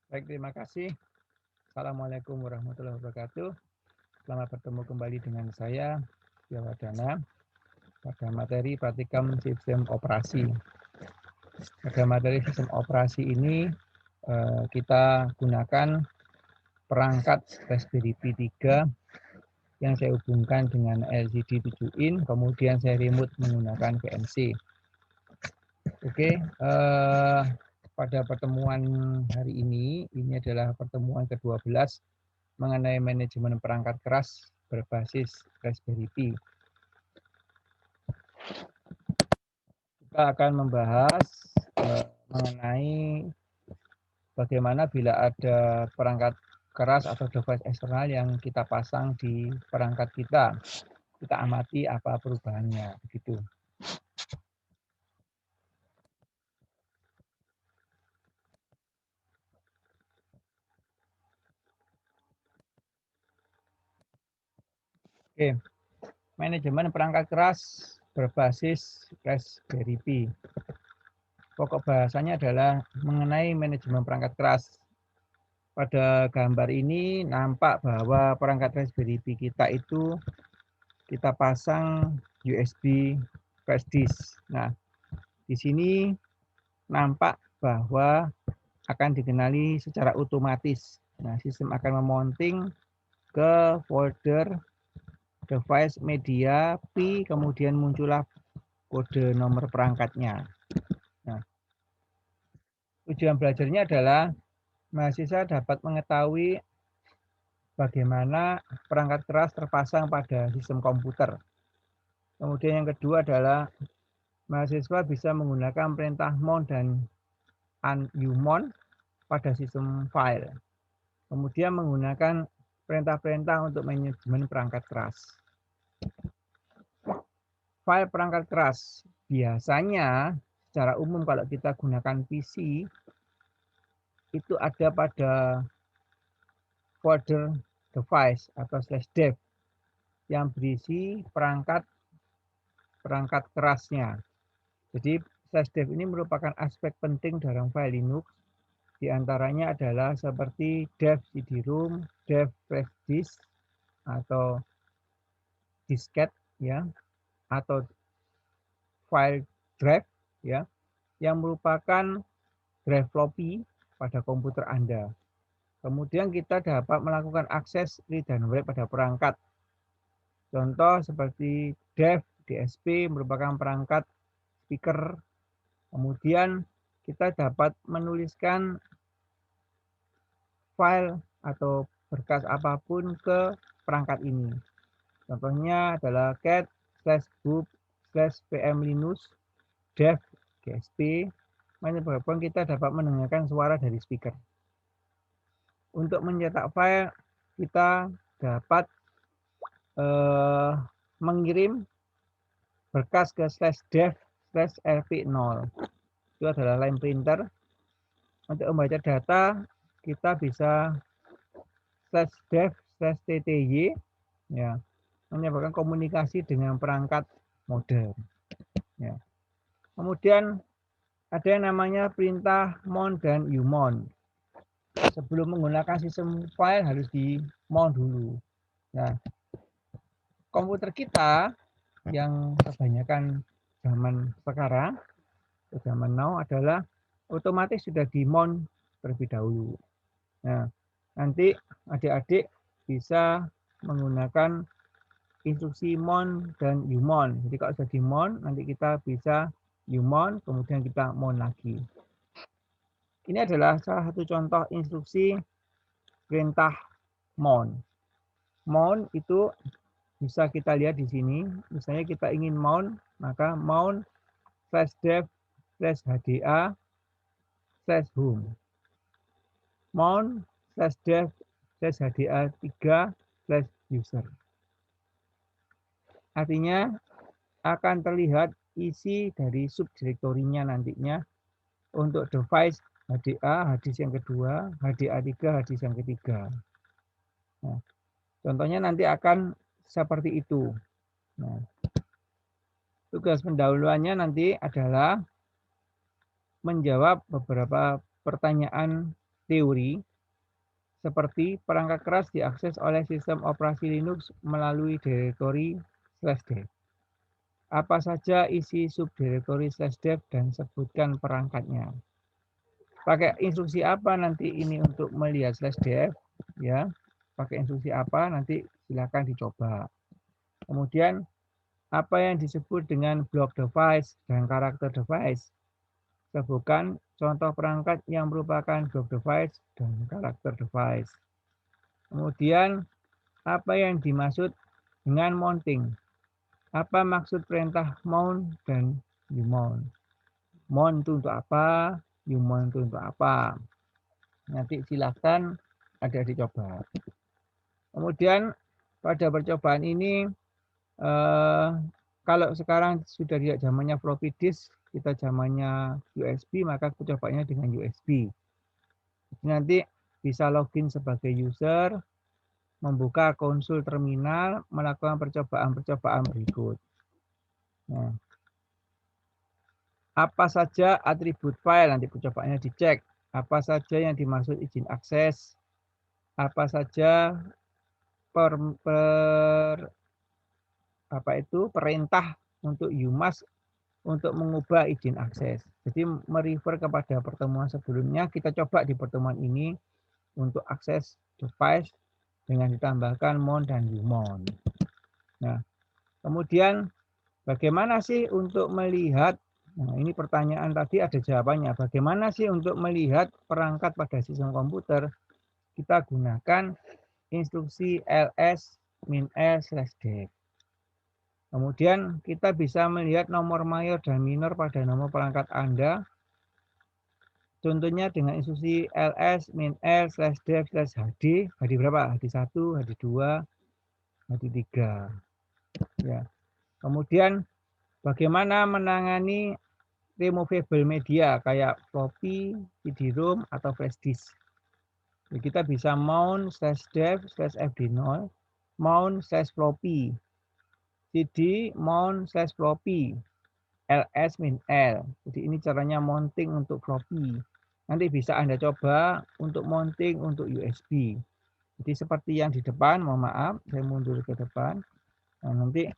Baik, terima kasih. Assalamualaikum warahmatullahi wabarakatuh. Selamat bertemu kembali dengan saya, Wadana, pada materi praktikum sistem operasi. Pada materi sistem operasi ini kita gunakan perangkat Raspberry Pi 3 yang saya hubungkan dengan LCD 7 in, kemudian saya remote menggunakan VNC. Oke, pada pertemuan hari ini adalah pertemuan ke-12 mengenai manajemen perangkat keras berbasis Raspberry Pi. Kita akan membahas mengenai bagaimana bila ada perangkat keras atau device eksternal yang kita pasang di perangkat kita. Kita amati apa perubahannya, begitu. Oke, manajemen perangkat keras berbasis Raspberry Pi. Pokok bahasanya adalah mengenai manajemen perangkat keras. Pada gambar ini nampak bahwa perangkat Raspberry Pi kita itu kita pasang USB flash disk. Nah, di sini nampak bahwa akan dikenali secara otomatis. Nah, sistem akan memounting ke folder device media Pi, kemudian muncullah kode nomor perangkatnya. Nah, tujuan belajarnya adalah mahasiswa dapat mengetahui bagaimana perangkat keras terpasang pada sistem komputer. Kemudian yang kedua adalah mahasiswa bisa menggunakan perintah mount dan unmount pada sistem file. Kemudian menggunakan perintah-perintah untuk manajemen perangkat keras. File perangkat keras biasanya secara umum kalau kita gunakan PC itu ada pada folder device atau /dev yang berisi perangkat kerasnya. Jadi /dev ini merupakan aspek penting dalam file Linux. Di antaranya adalah seperti dev CD-ROM, dev flash disk atau disket ya, atau file drive ya, yang merupakan drive floppy pada komputer Anda. Kemudian kita dapat melakukan akses read dan write pada perangkat. Contoh seperti dev DSP merupakan perangkat speaker. Kemudian kita dapat menuliskan file atau berkas apapun ke perangkat ini. Contohnya adalah cat/book/pmlinux dev gsp, menyebabkan kita dapat mendengarkan suara dari speaker. Untuk mencetak file, kita dapat mengirim berkas ke /dev/rp0. Itu adalah line printer. Untuk membaca data, kita bisa /dev/tty ya, menyebabkan komunikasi dengan perangkat modem. Ya. Kemudian ada yang namanya perintah mount dan umount. Sebelum menggunakan sistem file harus di mount dulu. Nah, komputer kita yang kebanyakan zaman sekarang, zaman now adalah otomatis sudah di mount terlebih dahulu. Nah, nanti adik-adik bisa menggunakan instruksi mount dan umount. Jadi kalau sudah di mount, nanti kita bisa umount, kemudian kita mount lagi. Ini adalah salah satu contoh instruksi perintah mount. Mount itu bisa kita lihat di sini. Misalnya kita ingin mount, maka mount /dev/hda/home. Mount /dev/hda3/user. Artinya akan terlihat isi dari subdirektorinya nantinya untuk device HDA, HDD yang kedua, HDA3, HDD yang ketiga. Nah, contohnya nanti akan seperti itu. Nah, tugas pendahuluannya nanti adalah menjawab beberapa pertanyaan teori seperti perangkat keras diakses oleh sistem operasi Linux melalui direktori /dev. Apa saja isi subdirektori /dev dan sebutkan perangkatnya. Pakai instruksi apa nanti ini untuk melihat /dev, ya? Pakai instruksi apa nanti silakan dicoba. Kemudian apa yang disebut dengan block device dan karakter device. Sebutkan contoh perangkat yang merupakan block device dan karakter device. Kemudian apa yang dimaksud dengan mounting? Apa maksud perintah mount dan umount? Mount itu untuk apa? Umount itu untuk apa? Nanti silakan ada dicoba. Kemudian pada percobaan ini kalau sekarang sudah tidak zamannya floppy disk, kita zamannya USB, maka percobaannya dengan USB. Nanti bisa login sebagai user, membuka konsol terminal, melakukan percobaan-percobaan berikut. Nah, apa saja atribut file, nanti percobaannya dicek. Apa saja yang dimaksud izin akses, apa saja perintah untuk UMAS untuk mengubah izin akses. Jadi merefer kepada pertemuan sebelumnya, kita coba di pertemuan ini untuk akses device dengan ditambahkan mount dan umount. Nah, kemudian bagaimana sih untuk melihat, nah ini pertanyaan tadi ada jawabannya, bagaimana sih untuk melihat perangkat pada sistem komputer? Kita gunakan instruksi ls-l/dev. Kemudian kita bisa melihat nomor mayor dan minor pada nomor perangkat Anda. Contohnya dengan instruksi ls-l/dev/hd. Hd berapa? Hd1, hd2, hd3. Ya. Kemudian bagaimana menangani removable media kayak floppy, CD-ROM atau flash disk. Jadi kita bisa mount/dev/fd0, mount/floppy, CD mount/floppy, ls-l. Jadi ini caranya mounting untuk floppy. Nanti bisa Anda coba untuk mounting untuk USB. Jadi seperti yang di depan, mohon maaf, saya mundur ke depan. Nah, nanti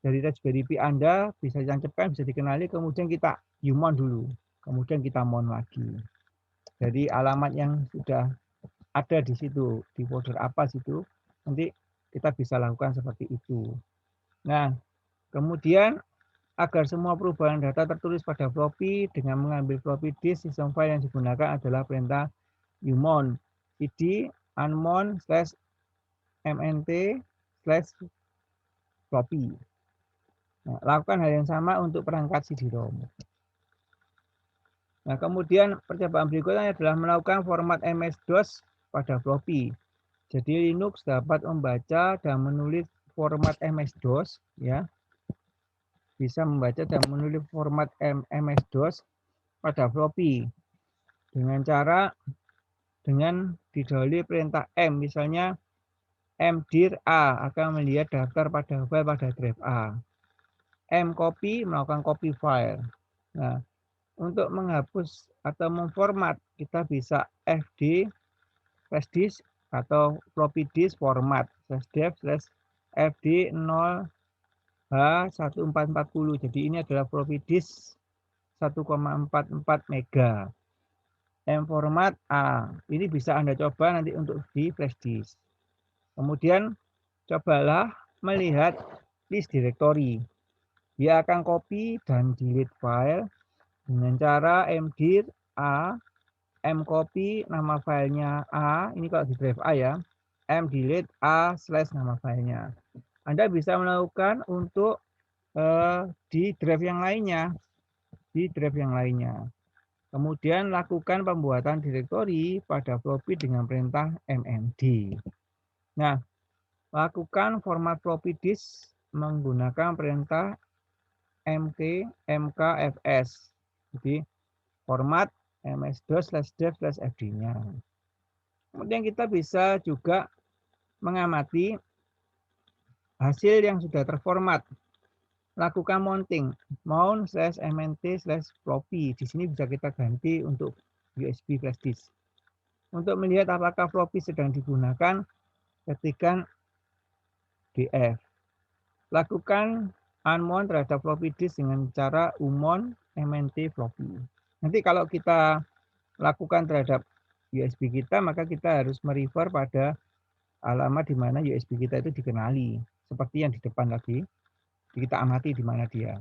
dari Raspberry Pi Anda bisa ditancapkan, bisa dikenali, kemudian kita umount dulu. Kemudian kita mount lagi. Jadi alamat yang sudah ada di situ, di folder apa situ, nanti kita bisa lakukan seperti itu. Nah, kemudian agar semua perubahan data tertulis pada floppy dengan mengambil floppy disk, sistem file yang digunakan adalah perintah umount cd unmount/mnt/floppy. Nah, lakukan hal yang sama untuk perangkat CD-ROM. Nah, kemudian percobaan berikutnya adalah melakukan format MS-DOS pada floppy. Jadi Linux dapat membaca dan menulis format MS-DOS, ya. Bisa membaca dan menulis format MS-DOS pada floppy dengan didahului perintah M, misalnya mdir A akan melihat daftar pada file pada drive A. mcopy melakukan copy file. Nah, untuk menghapus atau memformat kita bisa fd flash disk atau floppy disk format /dev/fd0 H1440. Jadi ini adalah floppy disk 1,44 mega. M format A. Ini bisa Anda coba nanti untuk di flash disk. Kemudian cobalah melihat list directory. Dia akan copy dan delete file dengan cara mdir A, mcopy nama filenya A. Ini kalau di drive A ya. mdelete A/nama filenya. Anda bisa melakukan untuk di drive yang lainnya. Kemudian lakukan pembuatan direktori pada floppy dengan perintah mmd. Nah, lakukan format floppy disk menggunakan perintah mkfs. Jadi format ms-dos/dev/fd-nya. Kemudian kita bisa juga mengamati hasil yang sudah terformat. Lakukan mounting, mount/mnt/floppy. Di sini bisa kita ganti untuk USB flash disk. Untuk melihat apakah floppy sedang digunakan, ketikkan df. Lakukan unmount terhadap floppy disk dengan cara umount mnt floppy. Nanti kalau kita lakukan terhadap USB kita, maka kita harus merefer pada alamat di mana USB kita itu dikenali. Seperti yang di depan tadi, kita amati di mana dia.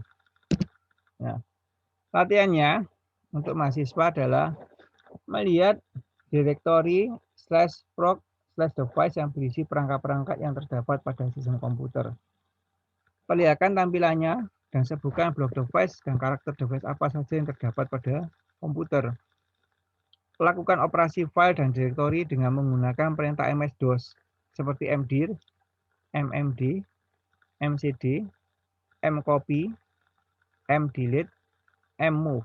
Nah, latihannya untuk mahasiswa adalah melihat direktori /proc/device yang berisi perangkat-perangkat yang terdapat pada sistem komputer. Perlihatkan tampilannya dan sebutkan blok device dan karakter device apa saja yang terdapat pada komputer. Lakukan operasi file dan direktori dengan menggunakan perintah MS-DOS seperti mdir, mmd, mcd, mcopy, mdelete, mmove.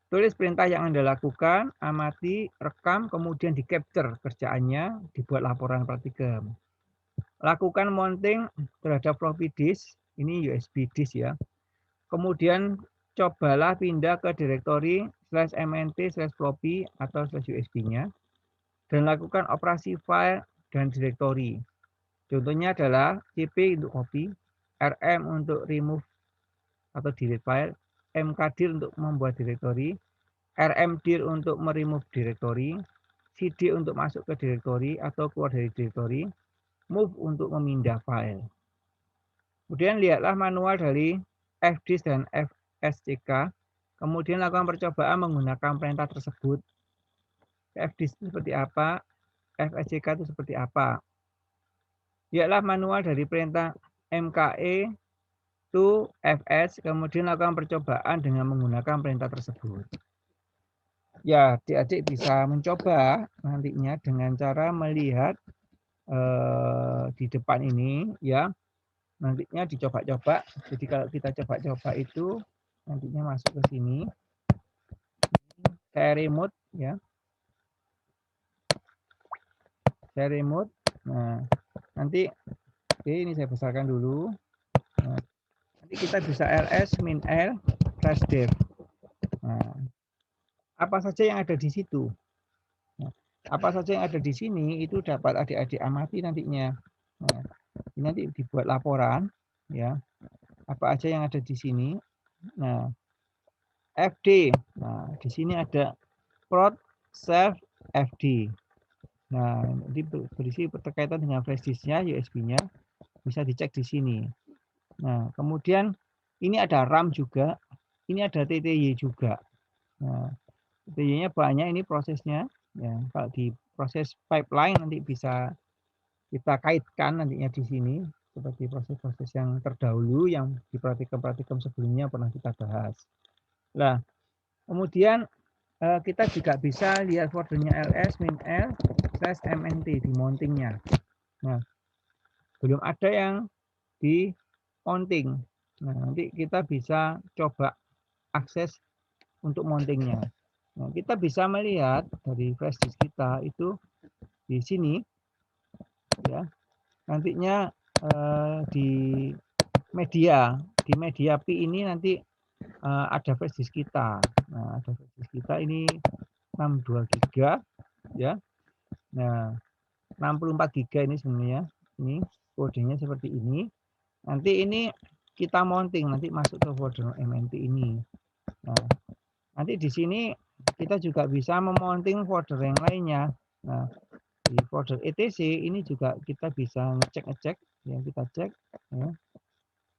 Tulis perintah yang Anda lakukan, amati, rekam, kemudian di-capture kerjaannya, dibuat laporan praktikum. Lakukan mounting terhadap floppy disk, ini USB disk ya. Kemudian cobalah pindah ke direktori /mnt/floppy atau /usb-nya dan lakukan operasi file dan direktori. Contohnya adalah cp untuk copy, rm untuk remove atau delete file, mkdir untuk membuat direktori, rmdir untuk meremove direktori, cd untuk masuk ke direktori atau keluar dari direktori, move untuk memindah file. Kemudian lihatlah manual dari fdisk dan fsck. Kemudian lakukan percobaan menggunakan perintah tersebut. Fdisk itu seperti apa, fsck itu seperti apa. Lihatlah manual dari perintah mke to fs, kemudian lakukan percobaan dengan menggunakan perintah tersebut. Ya, adik-adik bisa mencoba nantinya dengan cara melihat di depan ini ya, nantinya dicoba-coba. Jadi kalau kita coba-coba itu nantinya masuk ke sini, saya remote ya, saya remote. Nah nanti ini saya besarkan dulu. Nah, nanti kita bisa ls min l / dev. Nah, apa saja yang ada di situ, nah, apa saja yang ada di sini itu dapat adik-adik amati nantinya. Nah, ini nanti dibuat laporan ya, apa aja yang ada di sini. Nah, fd, nah di sini ada prod self fd. Nah, ini berisi berkaitan dengan flash disk-nya, USB-nya, bisa dicek di sini. Nah, kemudian ini ada RAM juga, ini ada TTY juga. Nah, TTY-nya banyak ini prosesnya. Ya, kalau di proses pipeline nanti bisa kita kaitkan nantinya di sini seperti proses-proses yang terdahulu yang di praktikum-praktikum sebelumnya pernah kita bahas. Nah, kemudian kita juga bisa lihat foldernya ls min l / mnt di mountingnya. Nah, belum ada yang di mounting. Nah, nanti kita bisa coba akses untuk mountingnya. Nah, kita bisa melihat dari flash disk kita itu di sini ya. Nantinya di media P ini nanti ada flash disk kita. Nah, ada flash disk kita ini 62 GB ya. Nah, 64 GB ini sebenarnya. Ini kodenya seperti ini. Nanti ini kita mounting, nanti masuk ke folder mnt ini. Nah, nanti di sini kita juga bisa memounting folder yang lainnya. Nah, di folder etc ini juga kita bisa ngecek yang kita cek ya.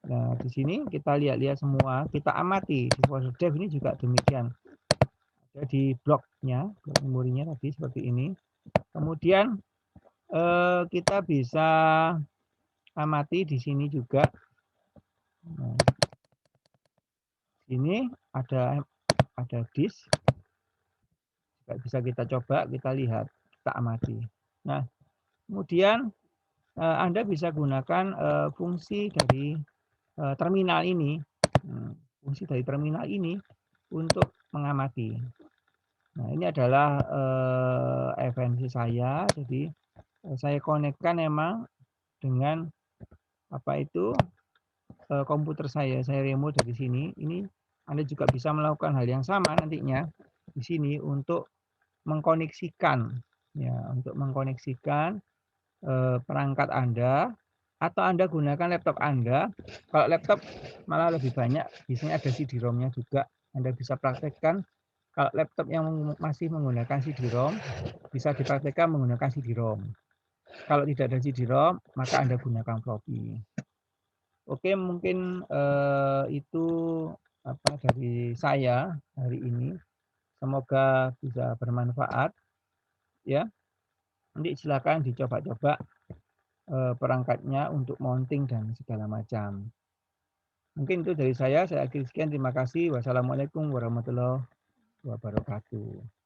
Nah, di sini kita lihat-lihat semua, kita amati di folder dev ini juga demikian. Ada di bloknya, blok memorinya tadi seperti ini. Kemudian kita bisa amati di sini juga. Nah, ini ada disk, bisa kita coba, kita lihat, kita amati. Nah, kemudian Anda bisa gunakan fungsi dari terminal ini, untuk mengamati. Nah, ini adalah FNC saya, jadi saya konekkan memang dengan komputer saya remote dari sini. Ini Anda juga bisa melakukan hal yang sama nantinya. di sini untuk mengkoneksikan, ya, untuk mengkoneksikan perangkat Anda atau Anda gunakan laptop Anda. Kalau laptop malah lebih banyak, biasanya ada CD-ROM-nya juga. Anda bisa praktekkan. Kalau laptop yang masih menggunakan CD-ROM, bisa dipraktekkan menggunakan CD-ROM. Kalau tidak ada CD-ROM, maka Anda gunakan floppy. Oke, mungkin itu dari saya hari ini. Semoga bisa bermanfaat, ya. Nanti silakan dicoba-coba perangkatnya untuk mounting dan segala macam. Mungkin itu dari saya akhiri sekian, terima kasih. Wassalamualaikum warahmatullahi wabarakatuh.